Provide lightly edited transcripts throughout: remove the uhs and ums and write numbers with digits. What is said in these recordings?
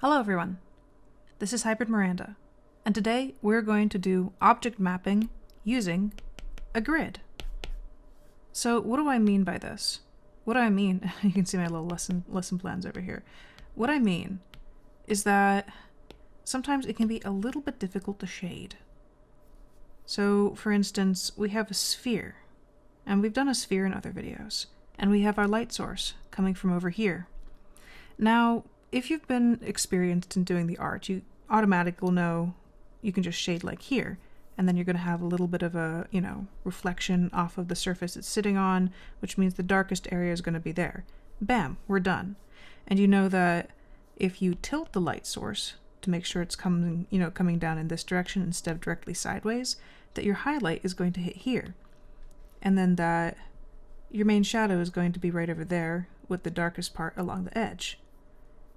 Hello everyone, this is Hybrid Miranda, and today we're going to do object mapping using a grid. So what do I mean by this? What do I mean, you can see my little lesson plans over here. What I mean is that sometimes it can be a little bit difficult to shade. So for instance, we have a sphere, and we've done a sphere in other videos, and we have our light source coming from over here. Now, if you've been experienced in doing the art, you automatically will know you can just shade like here, and then you're going to have a little bit of a, reflection off of the surface it's sitting on, which means the darkest area is going to be there. Bam, we're done. And you know that if you tilt the light source to make sure it's coming down in this direction instead of directly sideways, that your highlight is going to hit here. And then that your main shadow is going to be right over there with the darkest part along the edge.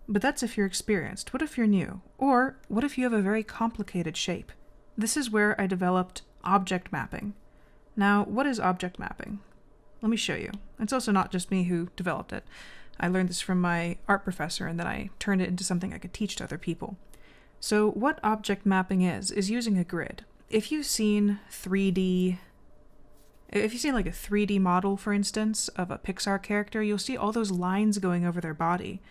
But that's if you're experienced. What if you're new? Or what if you have a very complicated shape? This is where I developed object mapping. Now, what is object mapping? Let me show you. It's also not just me who developed it. I learned this from my art professor, and then I turned it into something I could teach to other people. So what object mapping is using a grid. If you've seen like a 3D model, for instance, of a Pixar character, you'll see all those lines going over their body.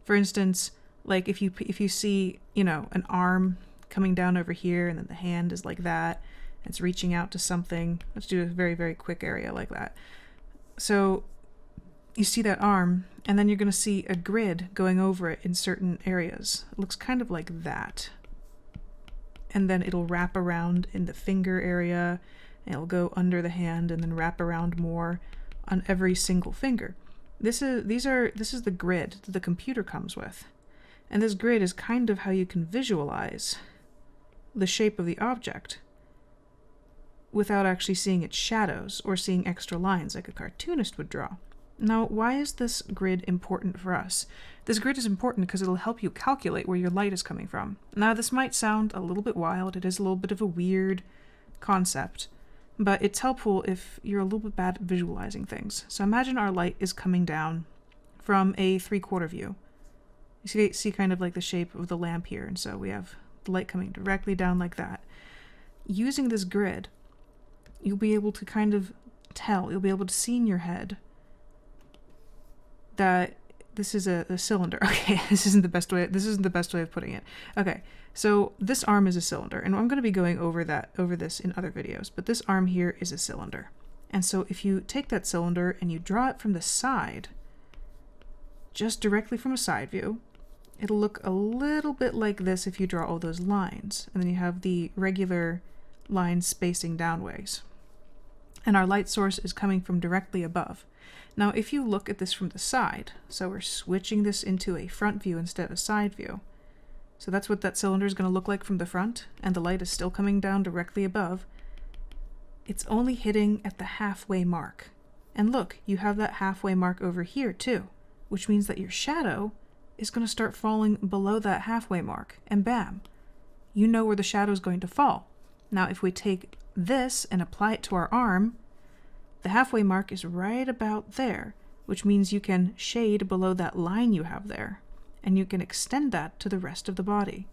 For instance, like if you see, an arm coming down over here, and then the hand is like that, and it's reaching out to something. Let's do a very, very quick area like that. So you see that arm, and then you're going to see a grid going over it in certain areas. It looks kind of like that. And then it'll wrap around in the finger area, and it'll go under the hand, and then wrap around more on every single finger. This is the grid that the computer comes with. And this grid is kind of how you can visualize the shape of the object without actually seeing its shadows or seeing extra lines like a cartoonist would draw. Now, why is this grid important for us? This grid is important because it'll help you calculate where your light is coming from. Now, this might sound a little bit wild. It is a little bit of a weird concept. But it's helpful if you're a little bit bad at visualizing things. So imagine our light is coming down from a 3/4 view. You see kind of like the shape of the lamp here, and so we have the light coming directly down like that. Using this grid, you'll be able to kind of tell, you'll be able to see in your head that this is a cylinder. Okay, this isn't the best way of putting it. Okay, so this arm is a cylinder, and I'm going to be going over this in other videos, but this arm here is a cylinder. And so if you take that cylinder and you draw it from the side, just directly from a side view, it'll look a little bit like this if you draw all those lines, and then you have the regular lines spacing downways. And our light source is coming from directly above. Now, if you look at this from the side, so we're switching this into a front view instead of a side view. So that's what that cylinder is going to look like from the front, and the light is still coming down directly above. It's only hitting at the halfway mark. And look, you have that halfway mark over here too, which means that your shadow is going to start falling below that halfway mark, and bam, you know where the shadow is going to fall. Now, if we take this and apply it to our arm, the halfway mark is right about there, which means you can shade below that line you have there, and you can extend that to the rest of the body.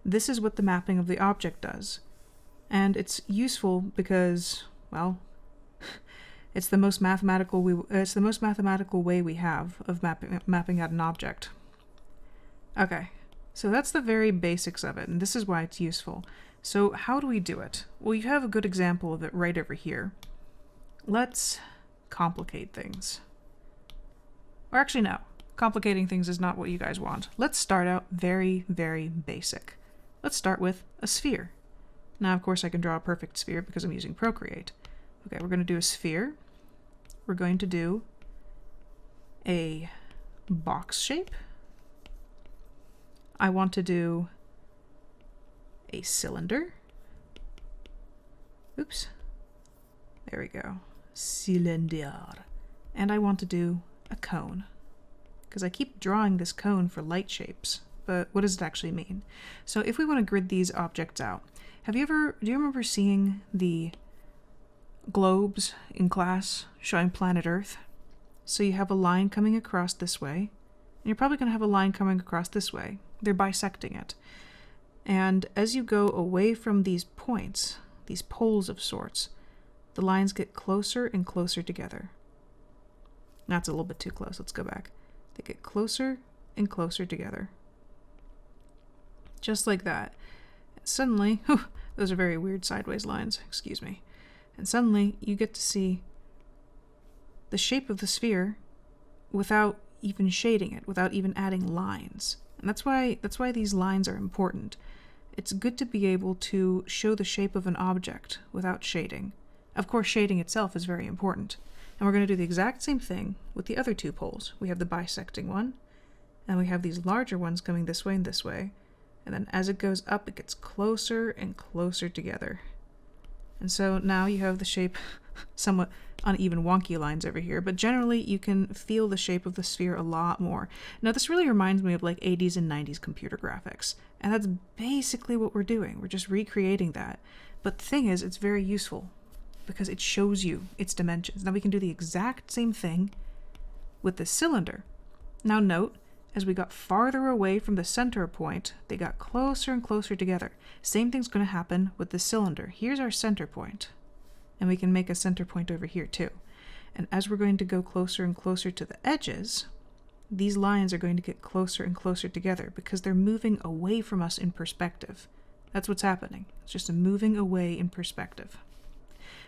This is what the mapping of the object does. And it's useful because, well, it's the most mathematical way we have of mapping out an object. Okay, so that's the very basics of it, and this is why it's useful. So how do we do it? Well, you have a good example of it right over here. Let's complicate things. Or actually, no. Complicating things is not what you guys want. Let's start out very, very basic. Let's start with a sphere. Now, of course, I can draw a perfect sphere because I'm using Procreate. Okay, we're going to do a sphere. We're going to do a box shape. I want to do a cylinder. Oops. There we go. Cylinder. And I want to do a cone, because I keep drawing this cone for light shapes, but what does it actually mean? So if we want to grid these objects out, do you remember seeing the globes in class showing planet Earth? So you have a line coming across this way, and you're probably going to have a line coming across this way, They're bisecting it. And as you go away from these points, these poles of sorts, the lines get closer and closer together. That's a little bit too close. Let's go back. They get closer and closer together. Just like that. Suddenly, those are very weird sideways lines, excuse me. And suddenly you get to see the shape of the sphere without even shading it, without even adding lines. And that's why these lines are important. It's good to be able to show the shape of an object without shading. Of course, shading itself is very important. And we're going to do the exact same thing with the other two poles. We have the bisecting one, and we have these larger ones coming this way and this way. And then as it goes up, it gets closer and closer together. And so now you have the shape, somewhat uneven, wonky lines over here, but generally you can feel the shape of the sphere a lot more. Now this really reminds me of like 80s and 90s computer graphics, and that's basically what we're doing. We're just recreating that. But the thing is, it's very useful because it shows you its dimensions. Now we can do the exact same thing with the cylinder. Now note, as we got farther away from the center point, they got closer and closer together. Same thing's going to happen with the cylinder. Here's our center point, and we can make a center point over here too. And as we're going to go closer and closer to the edges, these lines are going to get closer and closer together because they're moving away from us in perspective. That's what's happening. It's just a moving away in perspective.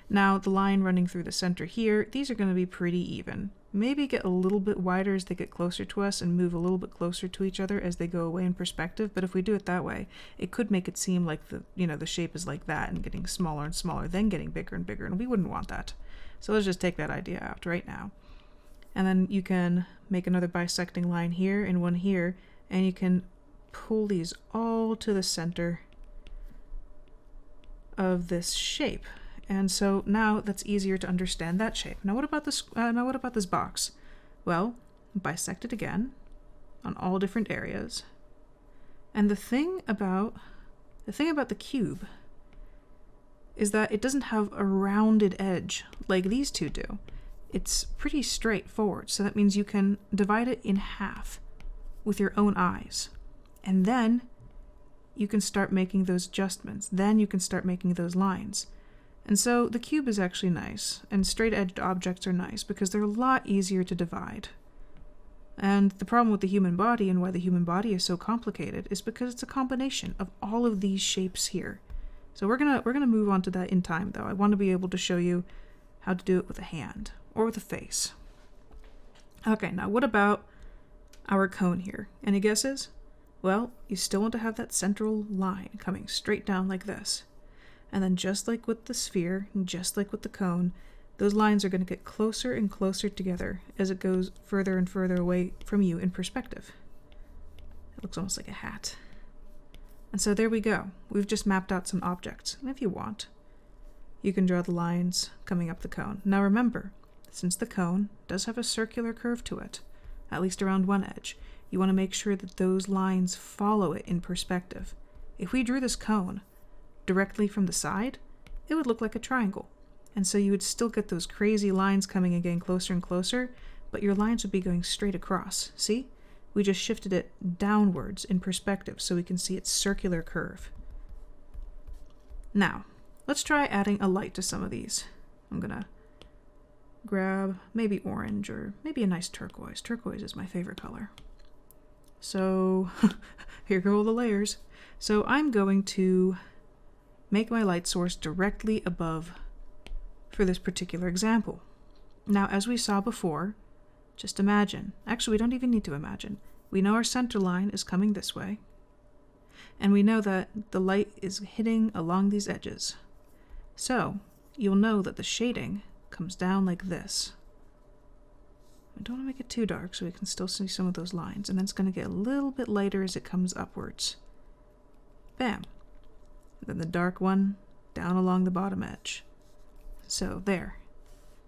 Now the line running through the center here, these are going to be pretty even. Maybe get a little bit wider as they get closer to us and move a little bit closer to each other as they go away in perspective, but if we do it that way, it could make it seem like the shape is like that and getting smaller and smaller, then getting bigger and bigger, and we wouldn't want that. So let's just take that idea out right now. And then you can make another bisecting line here and one here, and you can pull these all to the center of this shape. And so now that's easier to understand that shape. Now what about this? What about this box? Well, bisect it again on all different areas. And the thing about the cube is that it doesn't have a rounded edge like these two do. It's pretty straightforward. So that means you can divide it in half with your own eyes, and then you can start making those adjustments. Then you can start making those lines. And so the cube is actually nice, and straight-edged objects are nice because they're a lot easier to divide. And the problem with the human body and why the human body is so complicated is because it's a combination of all of these shapes here. So we're gonna move on to that in time, though. I want to be able to show you how to do it with a hand or with a face. Okay, now what about our cone here? Any guesses? Well, you still want to have that central line coming straight down like this. And then just like with the sphere, and just like with the cone, those lines are going to get closer and closer together as it goes further and further away from you in perspective. It looks almost like a hat. And so there we go. We've just mapped out some objects. And if you want, you can draw the lines coming up the cone. Now remember, since the cone does have a circular curve to it, at least around one edge, you want to make sure that those lines follow it in perspective. If we drew this cone directly from the side, it would look like a triangle. And so you would still get those crazy lines coming and getting closer and closer, but your lines would be going straight across. See? We just shifted it downwards in perspective so we can see its circular curve. Now, let's try adding a light to some of these. I'm gonna grab maybe orange or maybe a nice turquoise. Turquoise is my favorite color. So here go all the layers. So I'm going to make my light source directly above for this particular example. Now, as we saw before, just imagine. Actually, we don't even need to imagine. We know our center line is coming this way, and we know that the light is hitting along these edges. So you'll know that the shading comes down like this. I don't want to make it too dark so we can still see some of those lines, and then it's going to get a little bit lighter as it comes upwards. Bam! Then the dark one down along the bottom edge. So there.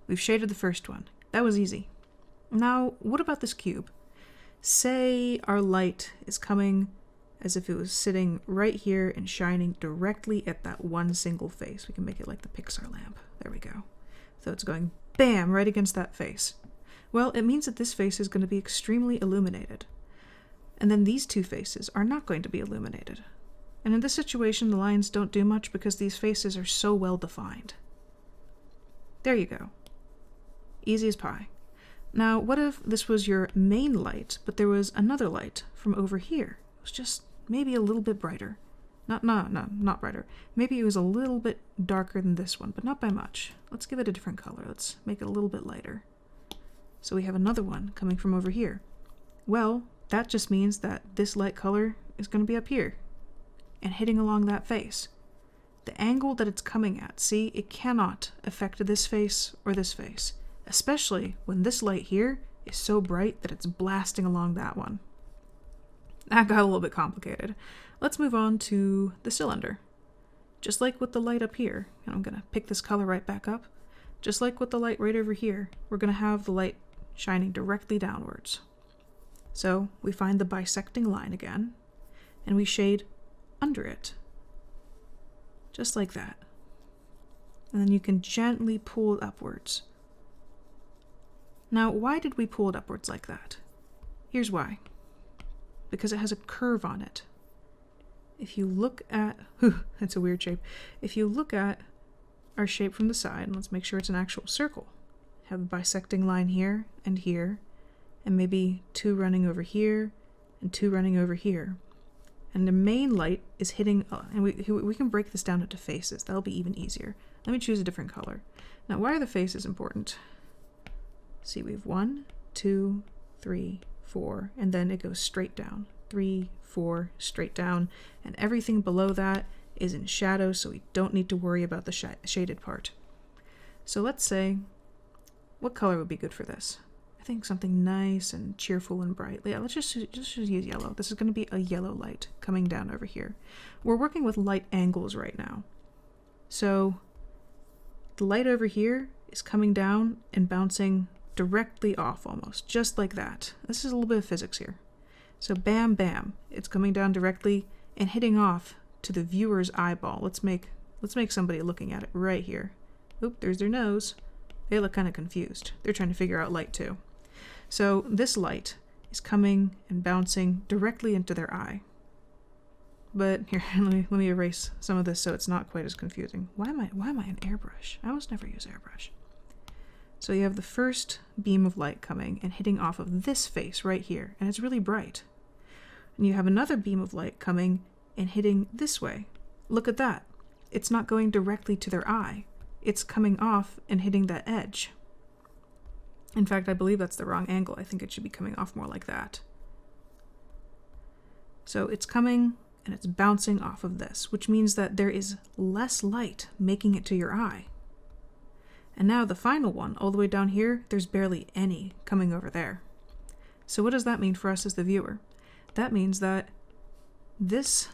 We've shaded the first one. That was easy. Now, what about this cube? Say our light is coming as if it was sitting right here and shining directly at that one single face. We can make it like the Pixar lamp. There we go. So it's going bam right against that face. Well, it means that this face is going to be extremely illuminated. And then these two faces are not going to be illuminated. And in this situation, the lines don't do much because these faces are so well defined. There you go. Easy as pie. Now, what if this was your main light, but there was another light from over here? It was just maybe a little bit brighter. Not brighter. Maybe it was a little bit darker than this one, but not by much. Let's give it a different color. Let's make it a little bit lighter. So we have another one coming from over here. Well, that just means that this light color is going to be up here and hitting along that face. The angle that it's coming at, see, it cannot affect this face or this face, especially when this light here is so bright that it's blasting along that one. That got a little bit complicated. Let's move on to the cylinder. Just like with the light up here, and I'm going to pick this color right back up, just like with the light right over here, we're going to have the light shining directly downwards. So we find the bisecting line again, and we shade under it, just like that. And then you can gently pull it upwards. Now, why did we pull it upwards like that? Here's why. Because it has a curve on it. If you look at, that's a weird shape. If you look at our shape from the side, and let's make sure it's an actual circle. Have a bisecting line here, and maybe two running over here, and two running over here. And the main light is hitting, and we can break this down into faces. That'll be even easier. Let me choose a different color. Now, why are the faces important? See, we have 1, 2, 3, 4, and then it goes straight down. 3, 4, straight down, and everything below that is in shadow, so we don't need to worry about the shaded part. So let's say, what color would be good for this? I think something nice and cheerful and bright. Yeah, let's just use yellow. This is going to be a yellow light coming down over here. We're working with light angles right now. So the light over here is coming down and bouncing directly off almost, just like that. This is a little bit of physics here. So bam, bam, it's coming down directly and hitting off to the viewer's eyeball. Let's make somebody looking at it right here. Oop, there's their nose. They look kind of confused. They're trying to figure out light too. So this light is coming and bouncing directly into their eye. But here, let me erase some of this so it's not quite as confusing. Why am I an airbrush? I almost never use airbrush. So you have the first beam of light coming and hitting off of this face right here, and it's really bright. And you have another beam of light coming and hitting this way. Look at that. It's not going directly to their eye. It's coming off and hitting that edge. In fact, I believe that's the wrong angle. I think it should be coming off more like that. So it's coming and it's bouncing off of this, which means that there is less light making it to your eye. And now the final one, all the way down here, there's barely any coming over there. So what does that mean for us as the viewer? That means that this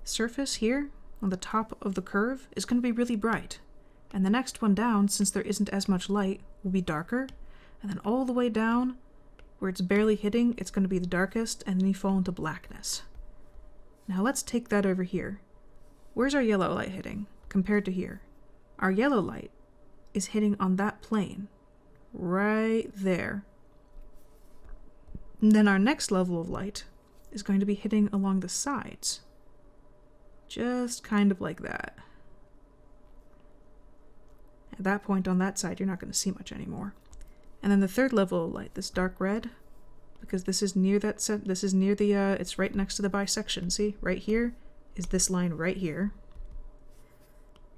surface here on the top of the curve is going to be really bright. And the next one down, since there isn't as much light, will be darker. And then all the way down, where it's barely hitting, it's going to be the darkest, and then you fall into blackness. Now let's take that over here. Where's our yellow light hitting compared to here? Our yellow light is hitting on that plane, right there. And then our next level of light is going to be hitting along the sides. Just kind of like that. At that point on that side, you're not going to see much anymore. And then the third level of light, this dark red, because this is near that this is near the it's right next to the bisection. See, right here is this line right here.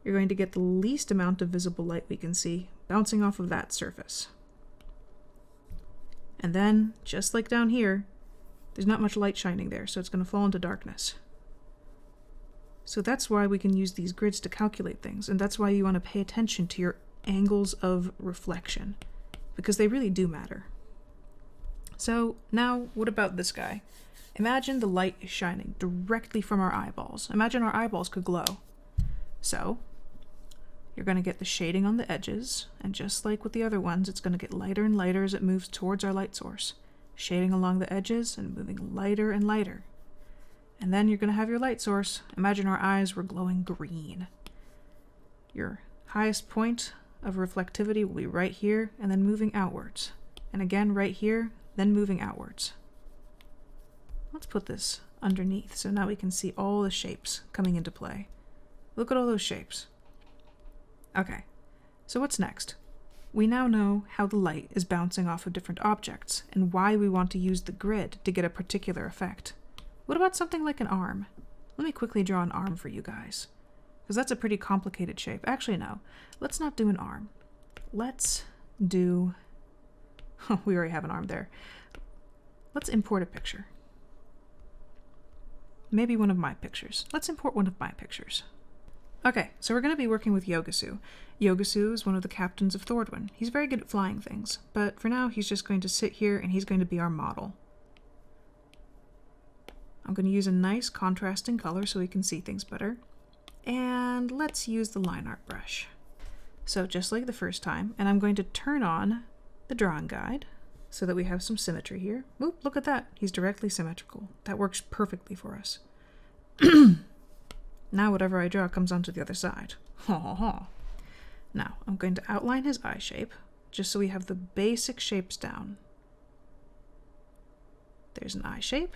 You're going to get the least amount of visible light we can see bouncing off of that surface. And then, just like down here, there's not much light shining there, so it's going to fall into darkness. So that's why we can use these grids to calculate things, and that's why you want to pay attention to your angles of reflection, because they really do matter. So now, what about this guy? Imagine the light is shining directly from our eyeballs. Imagine our eyeballs could glow. So you're going to get the shading on the edges, and just like with the other ones, it's going to get lighter and lighter as it moves towards our light source. Shading along the edges and moving lighter and lighter. And then you're going to have your light source. Imagine our eyes were glowing green. Your highest point of reflectivity will be right here, and then moving outwards. And again right here, then moving outwards. let's put this underneath so now we can see all the shapes coming into play. Look at all those shapes. Okay, so what's next? We now know how the light is bouncing off of different objects and why we want to use the grid to get a particular effect. What about something like an arm? Let me quickly draw an arm for you guys, because that's a pretty complicated shape. Actually, no, let's not do an arm. Let's do, oh, we already have an arm there. Let's import a picture. Maybe one of my pictures. Let's import one of my pictures. Okay, so we're going to be working with Yogasu. Yogasu is one of the captains of Thordwin. He's very good at flying things, but for now he's just going to sit here and he's going to be our model. I'm going to use a nice contrasting color so we can see things better. And let's use the line art brush. So just like the first time, and I'm going to turn on the drawing guide so that we have some symmetry here. Oop, look at that. He's directly symmetrical. That works perfectly for us. Now whatever I draw comes onto the other side. Ha ha ha. Now I'm going to outline his eye shape just so we have the basic shapes down. There's an eye shape.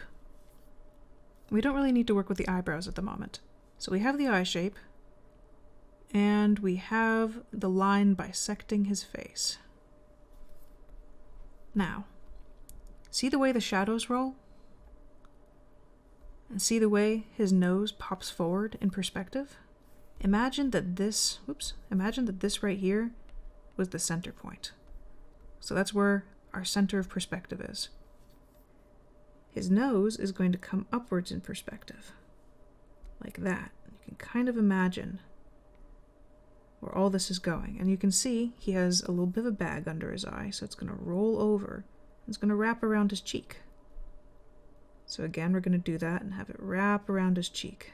We don't really need to work with the eyebrows at the moment. So we have the eye shape, and we have the line bisecting his face. Now, see the way the shadows roll? And see the way his nose pops forward in perspective? Imagine that this right here was the center point. So that's where our center of perspective is. His nose is going to come upwards in perspective, like that. You can kind of imagine where all this is going. And you can see he has a little bit of a bag under his eye, so it's going to roll over. It's going to wrap around his cheek. So again, we're going to do that and have it wrap around his cheek.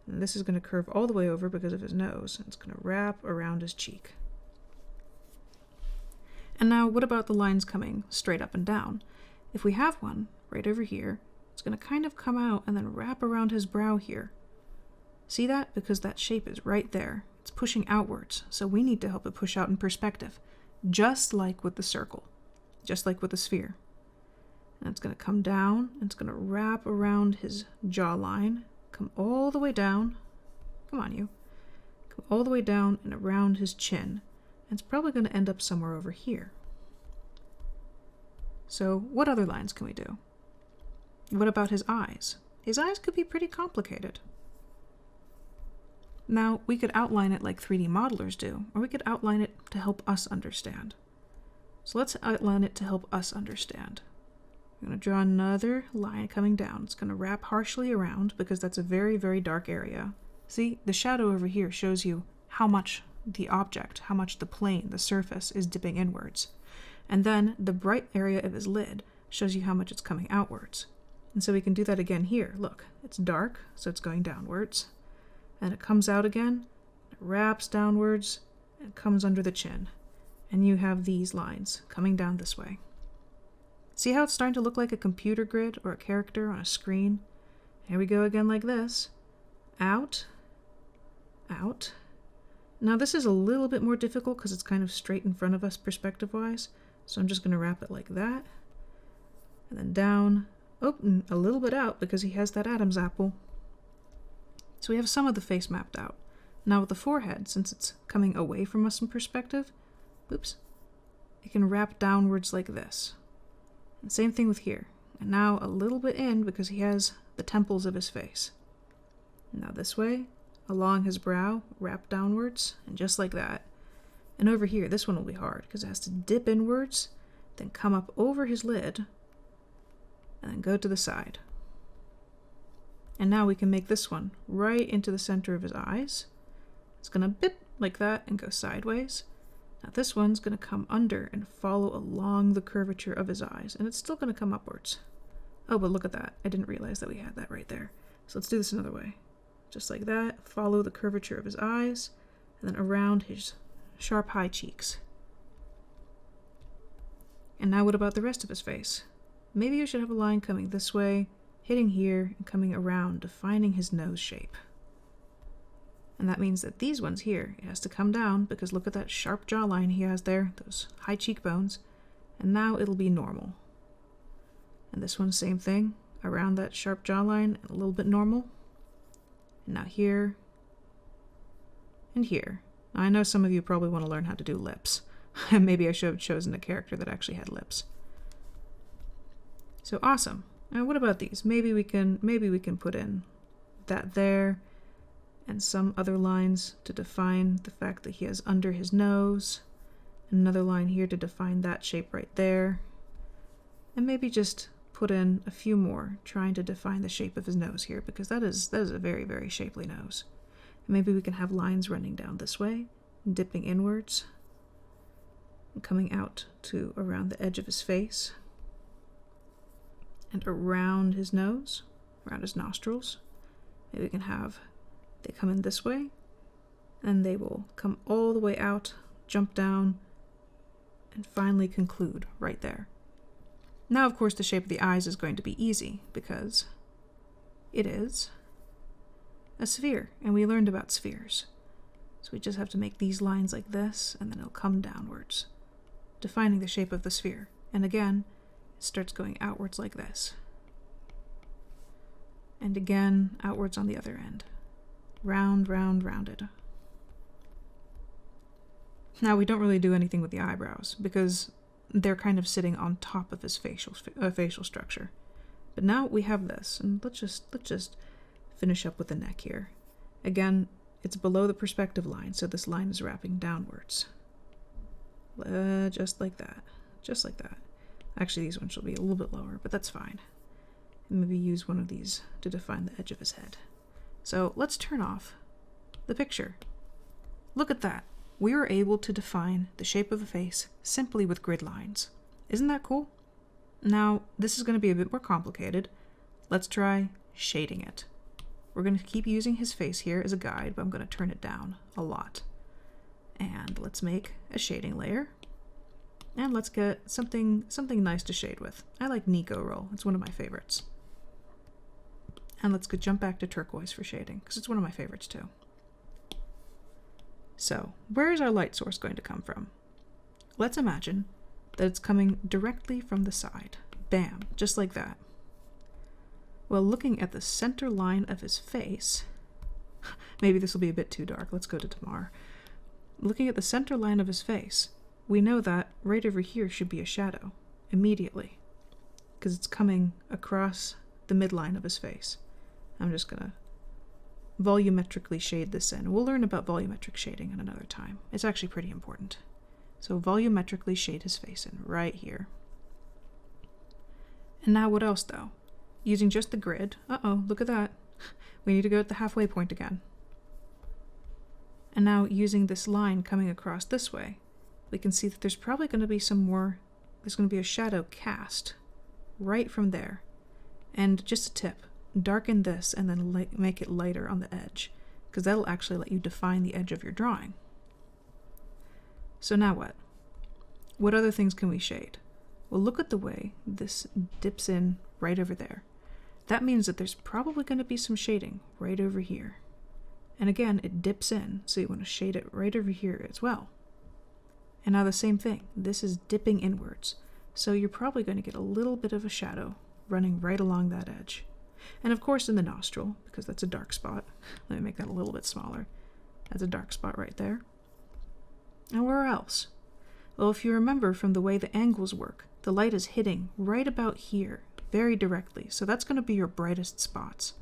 And this is going to curve all the way over because of his nose. And it's going to wrap around his cheek. And now what about the lines coming straight up and down? If we have one right over here, it's going to kind of come out and then wrap around his brow here. See that? Because that shape is right there. It's pushing outwards, so we need to help it push out in perspective, just like with the circle, just like with the sphere. And it's going to come down, and it's going to wrap around his jawline, come all the way down, come on you, come all the way down and around his chin. And it's probably going to end up somewhere over here. So what other lines can we do? What about his eyes? His eyes could be pretty complicated. Now, we could outline it like 3D modelers do, or we could outline it to help us understand. So let's outline it to help us understand. I'm going to draw another line coming down. It's going to wrap harshly around because that's a very, very dark area. See, the shadow over here shows you how much the object, how much the plane, the surface, is dipping inwards. And then the bright area of his lid shows you how much it's coming outwards. And so we can do that again here. Look, it's dark, so it's going downwards. And it comes out again, it wraps downwards, and comes under the chin. And you have these lines coming down this way. See how it's starting to look like a computer grid or a character on a screen? Here we go again like this. Out, out. Now this is a little bit more difficult because it's kind of straight in front of us perspective-wise. So I'm just going to wrap it like that. And then down. Oh, and a little bit out because he has that Adam's apple. So we have some of the face mapped out. Now with the forehead, since it's coming away from us in perspective, oops, it can wrap downwards like this. And same thing with here. And now a little bit in because he has the temples of his face. Now this way, along his brow, wrap downwards, and just like that. And over here, this one will be hard because it has to dip inwards, then come up over his lid, and then go to the side. And now we can make this one right into the center of his eyes. It's going to bip like that and go sideways. Now this one's going to come under and follow along the curvature of his eyes, and it's still going to come upwards. Oh, but look at that. I didn't realize that we had that right there. So let's do this another way. Just like that, follow the curvature of his eyes, and then around his sharp high cheeks. And now what about the rest of his face? Maybe you should have a line coming this way, hitting here, and coming around, defining his nose shape. And that means that these ones here, it has to come down, because look at that sharp jawline he has there, those high cheekbones, and now it'll be normal. And this one, same thing, around that sharp jawline, a little bit normal. And now here and here. Now, I know some of you probably want to learn how to do lips. Maybe I should have chosen a character that actually had lips. So awesome. Now what about these? Maybe we can put in that there and some other lines to define the fact that he has under his nose. Another line here to define that shape right there. And maybe just put in a few more trying to define the shape of his nose here, because that is a very, very shapely nose. And maybe we can have lines running down this way, dipping inwards, and coming out to around the edge of his face, and around his nose, around his nostrils. Maybe we can have, they come in this way, and they will come all the way out, jump down, and finally conclude right there. Now, of course, the shape of the eyes is going to be easy because it is a sphere, and we learned about spheres. So we just have to make these lines like this, and then it'll come downwards, defining the shape of the sphere. And again, it starts going outwards like this. And again, outwards on the other end. Round, round, rounded. Now, we don't really do anything with the eyebrows because they're kind of sitting on top of his facial structure. But now we have this, and let's just finish up with the neck here. Again, it's below the perspective line, so this line is wrapping downwards. Just like that. Just like that. Actually, these ones will be a little bit lower, but that's fine. And maybe use one of these to define the edge of his head. So let's turn off the picture. Look at that. We were able to define the shape of the face simply with grid lines. Isn't that cool? Now, this is going to be a bit more complicated. Let's try shading it. We're going to keep using his face here as a guide, but I'm going to turn it down a lot. And let's make a shading layer. And let's get something nice to shade with. I like Nico Roll. It's one of my favorites. And let's go jump back to turquoise for shading, because it's one of my favorites too. So, where is our light source going to come from? Let's imagine that it's coming directly from the side. Bam, just like that. Well, looking at the center line of his face, maybe this will be a bit too dark, let's go to Tamar. Looking at the center line of his face, we know that right over here should be a shadow, immediately, because it's coming across the midline of his face. I'm just gonna volumetrically shade this in. We'll learn about volumetric shading in another time. It's actually pretty important. So volumetrically shade his face in right here. And now what else though? Using just the grid, look at that. We need to go at the halfway point again. And now using this line coming across this way, we can see that there's probably going to be there's going to be a shadow cast right from there. And just a tip, darken this and then make it lighter on the edge, because that'll actually let you define the edge of your drawing. So now what? What other things can we shade? Well, look at the way this dips in right over there. That means that there's probably going to be some shading right over here. And again, it dips in, so you want to shade it right over here as well. And now the same thing, this is dipping inwards, so you're probably going to get a little bit of a shadow running right along that edge. And of course in the nostril, because that's a dark spot. Let me make that a little bit smaller. That's a dark spot right there. And where else? Well, if you remember from the way the angles work, the light is hitting right about here, very directly, so that's going to be your brightest spots.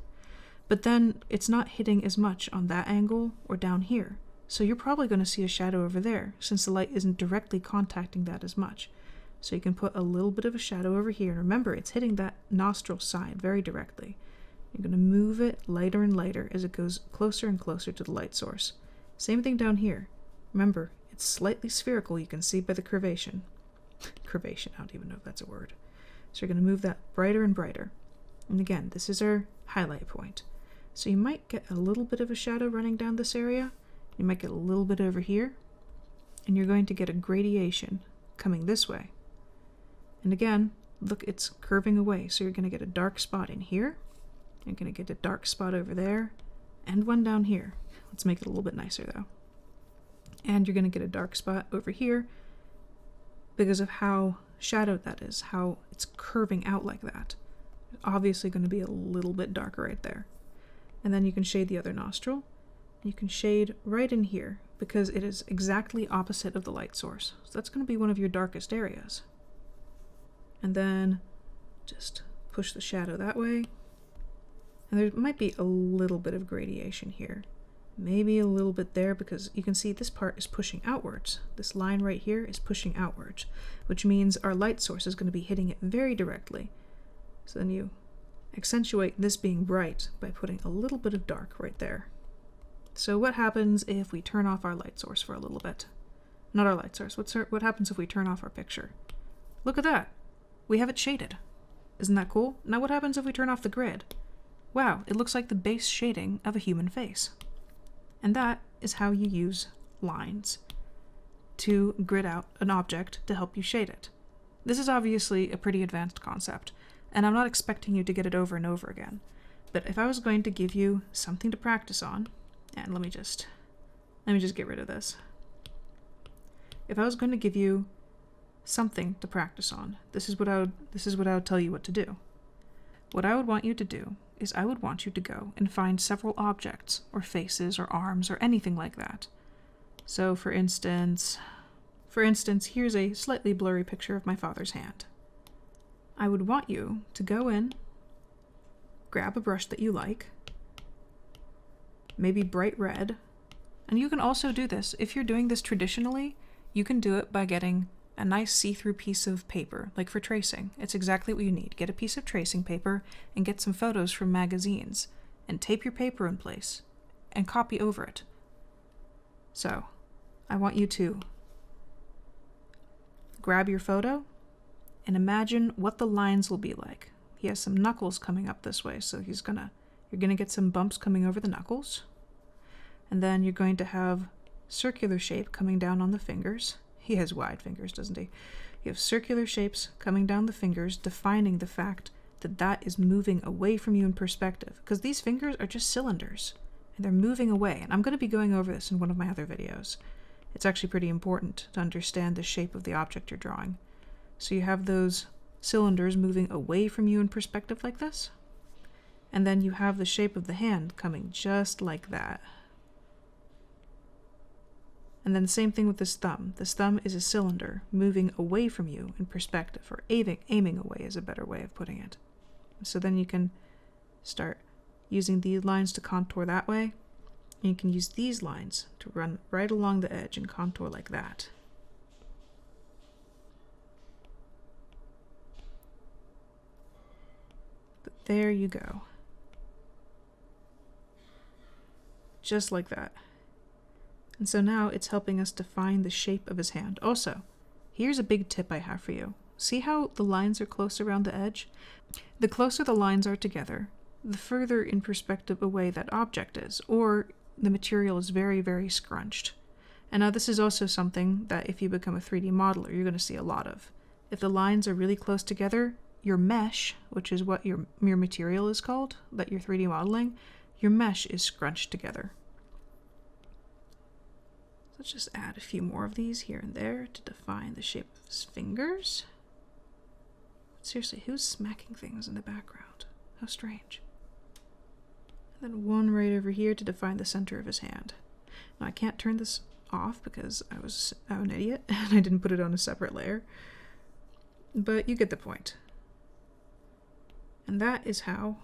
But then it's not hitting as much on that angle or down here, so you're probably going to see a shadow over there, since the light isn't directly contacting that as much. So you can put a little bit of a shadow over here. Remember, it's hitting that nostril side very directly. You're going to move it lighter and lighter as it goes closer and closer to the light source. Same thing down here. Remember, it's slightly spherical, you can see by the curvation. Curvation, I don't even know if that's a word. So you're going to move that brighter and brighter. And again, this is our highlight point. So you might get a little bit of a shadow running down this area. You might get a little bit over here. And you're going to get a gradation coming this way. And again, look, it's curving away, so you're going to get a dark spot in here. You're going to get a dark spot over there, and one down here. Let's make it a little bit nicer, though. And you're going to get a dark spot over here because of how shadowed that is, how it's curving out like that. It's obviously going to be a little bit darker right there. And then you can shade the other nostril. You can shade right in here because it is exactly opposite of the light source. So that's going to be one of your darkest areas. And then just push the shadow that way. And there might be a little bit of gradation here. Maybe a little bit there because you can see this part is pushing outwards. This line right here is pushing outwards, which means our light source is going to be hitting it very directly. So then you accentuate this being bright by putting a little bit of dark right there. So what happens if we turn off our light source for a little bit? Not our light source. What happens if we turn off our picture? Look at that. We have it shaded. Isn't that cool? Now what happens if we turn off the grid? Wow, it looks like the base shading of a human face. And that is how you use lines to grid out an object to help you shade it. This is obviously a pretty advanced concept, and I'm not expecting you to get it over and over again. But if I was going to give you something to practice on, and let me just get rid of this. If I was going to give you something to practice on, this is what I would tell you what to do. What I would want you to do is I would want you to go and find several objects, or faces, or arms, or anything like that. So for instance, here's a slightly blurry picture of my father's hand. I would want you to go in, grab a brush that you like, maybe bright red, and you can also do this, if you're doing this traditionally, you can do it by getting a nice see-through piece of paper, like for tracing. It's exactly what you need. Get a piece of tracing paper and get some photos from magazines and tape your paper in place and copy over it. So, I want you to grab your photo and imagine what the lines will be like. He has some knuckles coming up this way, so you're gonna get some bumps coming over the knuckles. And then you're going to have circular shape coming down on the fingers. He has wide fingers, doesn't he? You have circular shapes coming down the fingers, defining the fact that that is moving away from you in perspective, because these fingers are just cylinders, and they're moving away. And I'm going to be going over this in one of my other videos. It's actually pretty important to understand the shape of the object you're drawing. So you have those cylinders moving away from you in perspective like this, and then you have the shape of the hand coming just like that. And then the same thing with this thumb. This thumb is a cylinder moving away from you in perspective, or aiming away is a better way of putting it. So then you can start using these lines to contour that way, and you can use these lines to run right along the edge and contour like that. But there you go. Just like that. And so now it's helping us define the shape of his hand. Also, here's a big tip I have for you. See how the lines are close around the edge? The closer the lines are together, the further in perspective away that object is, or the material is very, very scrunched. And now this is also something that if you become a 3D modeler, you're going to see a lot of. If the lines are really close together, your mesh, which is what your material is called, that you're 3D modeling, your mesh is scrunched together. Let's just add a few more of these here and there to define the shape of his fingers. Seriously, who's smacking things in the background? How strange. And then one right over here to define the center of his hand. Now I can't turn this off because I'm an idiot and I didn't put it on a separate layer. But you get the point. And that is how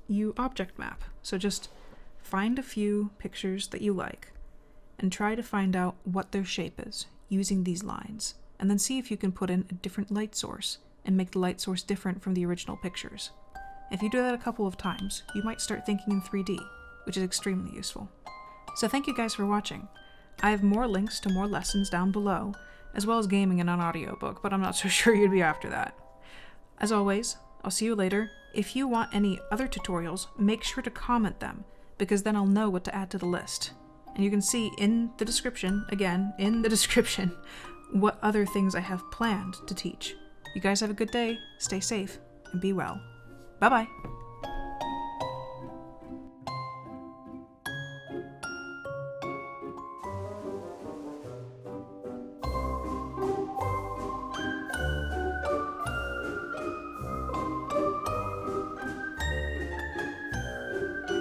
you object map. So just find a few pictures that you like and try to find out what their shape is using these lines, and then see if you can put in a different light source and make the light source different from the original pictures. If you do that a couple of times, you might start thinking in 3D, which is extremely useful. So thank you guys for watching. I have more links to more lessons down below, as well as gaming and an audiobook, but I'm not so sure you'd be after that. As always, I'll see you later. If you want any other tutorials, make sure to comment them, because then I'll know what to add to the list. And you can see in the description, again, in the description, what other things I have planned to teach. You guys have a good day, stay safe, and be well. Bye-bye!